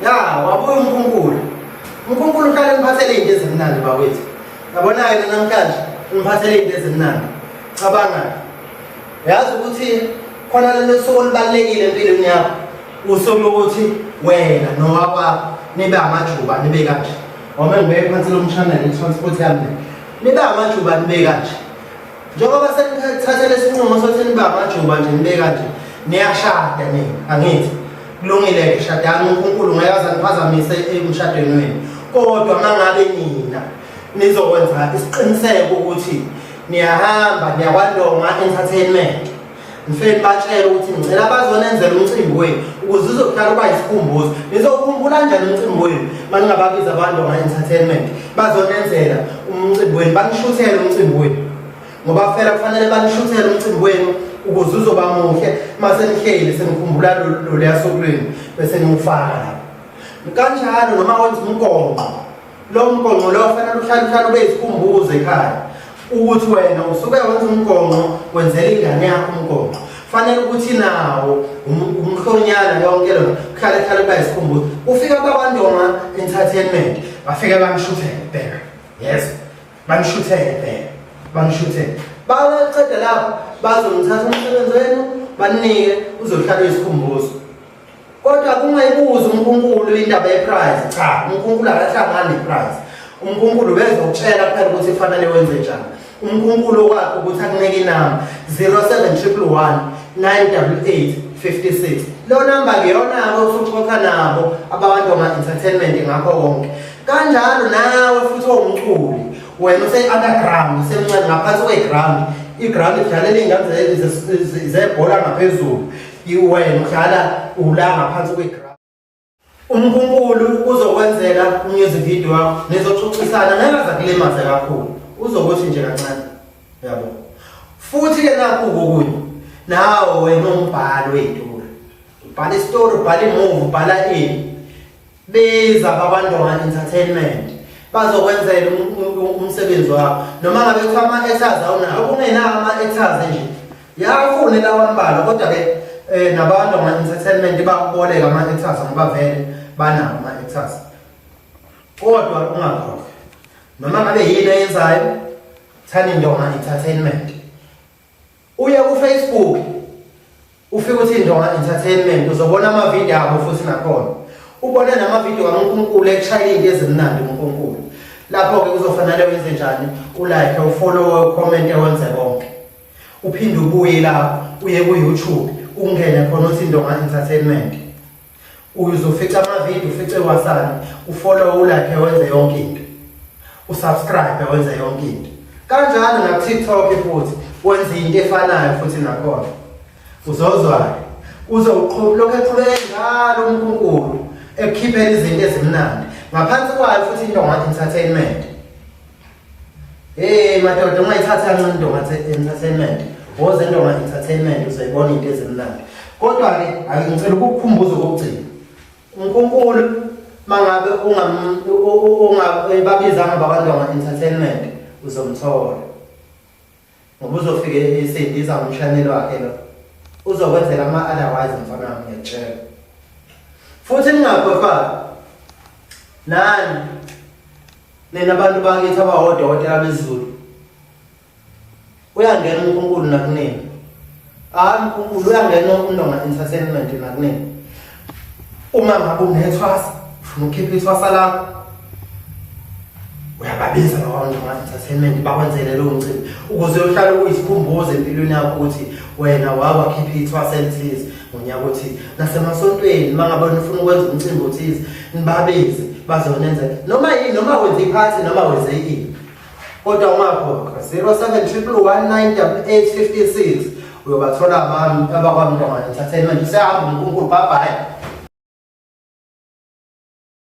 Ya, wabuya uNkulunkulu. uNkulunkulu uhlale ngiphathele izinto ezimnandi bakwethu. Yabona-ke namhlanje ngiphathele izinto ezimnandi. Cabanga. Yazi ukuthi khona lelo suku olubalekile empilweni yakho. Usuku lokuthi wena nowakwakho nibe amajuba nibe kanje. Uma ngibeke phansi lomshana transport yami. Nibe amajuba nibe kanje. Njengoba senithathele isinqumo sokuthi nibe amajuba nje nibe kanje. Niyashada nina, angithi. Kulungile shadani uNkulunkulu ngeke aze aniphazamise emshadweni wenu. Kodwa mangabe nina nizokwenza isiqiniseko ukuthi niyahamba niyakwandonga entertainment. Ngifeni batshela ukuthi ngicela bazonenzela umcimbi wenu ukuze uzohlala uba isikhumbuzo. Nizokhumbula kanjani umcimbi wenu maningababiza abandonga entertainment? Bazonenzela umcimbi wenu, banishuthele umcimbi wenu. Ngoba phela kufanele banishuthele umcimbi wenu ukuze uzoba muhle mase nihleli senikhumbula lo leyasokulweni bese niwufaka lapho. Kanjalo noma wenza umgonqo. Lo mgonqo lo fanele uhlale ube isikhumbuzo ekhaya. Ukuthi wena usuke wenza umgonqo wenzela ingane yakho umgonqo. Fanele ukuthi nawo umhlonyana yonke lo khala ube isikhumbuzo. Ufika abandonga entertainment bafika banishuthele bheka. Yes. Banishuthele bheka. Banishuthele. Baqeda lapho bazomthatha umsebenzi wenu banike uzohlala isikhumbuzo. Kodwa kungayibuza uNkulunkulu indaba yeprize. Cha, uNkulunkulu akahlangani neprize. uNkulunkulu bezokutshela kuphela ukuthi kufanele wenze njani. uNkulunkulu wakho ukuthi akunike inamba 07111 988 56. Lo number ngiyona osuxoxa nabo abandonga entertainment ngakho konke. Kanjalo nawe futhi owumculi wena use-underground semncane ngaphansi kweground. Iground idlalela iy'ngane zebhola ngaphezulu. Wena udlala ula ngaphansi kweground. uNkulunkulu uzokwenzela umusic video wakho nizoxoxisana ngeke aze akulimaze kakhulu. Uzokuthi nje kancane. Yabo. Futhi-ke nakho kokunye nawe wena umbhali wey'tori. Ubhala isitori, ubhala imuvi, ubhala ini. Beza abandonga entertainment. Bazokwenzela umsebenzi wakho. Noma ngabe kuthiwa ama-actors awunawo, kungenawo ama-actors nje. Yafune lawa mbala kodwa-ke nabandonga entertainment bakuboleka ama-actors ngoba vele banawo ama-actors. Kodwa ungakhohlwa. Noma ngabe yini eyenzayo, thani Ndonga Entertainment. Uye ku-Facebook, ufike uthi Ndonga Entertainment, uzobona amavidiyo abo futhi nakhona. Ubone namavidiyo kaNkulunkulu ekushayela izinto ezimnandi uNkulunkulu. Lapho-ke kuzofanele wenze njani? Ulike, ufollow, ucomment, wenze konke. Uphinde ubuye lapho, uye ku-YouTube, ungene khona uthi Ndonga Entertainment. Uzofica amavidiyo, ufice wasani, ufollow, ulike, wenze yonke into. Usubscribe wenze yonke into. Kanjalo na-TikTok futhi wenze into efanayo futhi nakhona. Uzozwa lokho eqhubeke njalo uNkulunkulu ekukhiphela izinto ezimnandi ngaphansi kwayo futhi Ndonga Entertainment. Madoda ungayithatha kancane Ndonga Entertainment. Woze Ndonga Entertainment uzoyibona into ezimnandi. Kodwa-ke ngicela ukukukhumbuza okugcina. uNkulunkulu mangabe ungababizanga abandonga entertainment uzomthola. Ngoba uzofike esendiza umshanelo wakhe lo. Uzokwenzela ama-otherwise mfana wami ngiyakutshela. Futhi ningakhohlwa nani nina abantu bakithi abawodokotela bezulu. Uyangena uNkulunkulu nakunini. uNkulunkulu uyangena uNdonga Entertainment nakunini. Uma ngabe unethwasa ufuna ukhipha ithwasa lakho, uyababiza abandonga entertainment bakwenzele lo mcimbi ukuze uhlale uyisikhumbuzo empilweni yakho ukuthi wena wakhipha ithwasa elithize ngonyaka othile. Nasemasontweni mangabe nifuna ukwenza umcimbi othize nibabize bazonenzela noma yini, noma wenza iphathi noma wenze ini. Kodwa ungakhohlwa 07111 988 56 uyobathola abantu abakwandonga entertainment. Usehamba uNkulunkulu, bye bye.